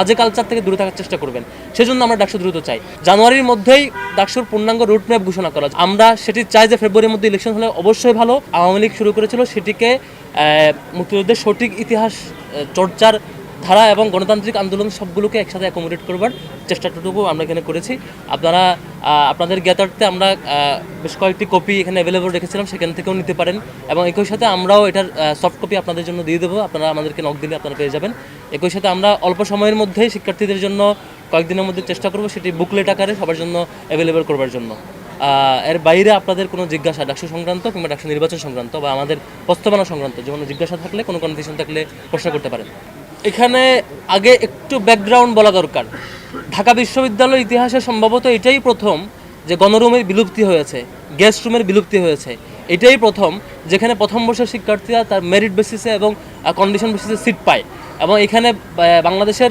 বাজে কালচার থেকে দূরে থাকার চেষ্টা করবেন। সেজন্য আমরা ডাকসু দ্রুত চাই জানুয়ারির মধ্যেই ডাকসুর পূর্ণাঙ্গ রুট ম্যাপ ঘোষণা করা। আমরা সেটি চাই যে ফেব্রুয়ারির মধ্যে ইলেকশন হলে অবশ্যই ভালো। আওয়ামী লীগ শুরু করেছিল সেটিকে মুক্তিযুদ্ধের সঠিক ইতিহাস চর্চার ধারা এবং গণতান্ত্রিক আন্দোলন সবগুলোকে একসাথে অ্যাকোমোডেট করবার চেষ্টাটুকু আমরা এখানে করেছি। আপনারা আপনাদের জ্ঞাতার্থে আমরা বেশ কয়েকটি কপি এখানে অ্যাভেলেবল রেখেছিলাম, সেখান থেকেও নিতে পারেন এবং একই সাথে আমরাও এটার সফট কপি আপনাদের জন্য দিয়ে দেবো। আপনারা আমাদেরকে নক দিলে আপনারা পেয়ে যাবেন। একই সাথে আমরা অল্প সময়ের মধ্যেই শিক্ষার্থীদের জন্য কয়েকদিনের মধ্যে চেষ্টা করব সেটি বুকলেট আকারে সবার জন্য অ্যাভেলেবল করবার জন্য। এর বাইরে আপনাদের কোনো জিজ্ঞাসা ডাকসু সংক্রান্ত কিংবা ডাকসু নির্বাচন সংক্রান্ত বা আমাদের প্রস্তাবনা সংক্রান্ত যে কোনো জিজ্ঞাসা থাকলে, কোনো কনফিউশন থাকলে প্রশ্ন করতে পারেন। এখানে আগে একটু ব্যাকগ্রাউন্ড বলা দরকার। ঢাকা বিশ্ববিদ্যালয়ের ইতিহাসে সম্ভবত এটাই প্রথম যে গণরুমের বিলুপ্তি হয়েছে, গেস্ট রুমের বিলুপ্তি হয়েছে। এটাই প্রথম যেখানে প্রথম বর্ষের শিক্ষার্থীরা তার মেরিট বেসিসে এবং কন্ডিশন বেসিসে সিট পায় এবং এখানে বাংলাদেশের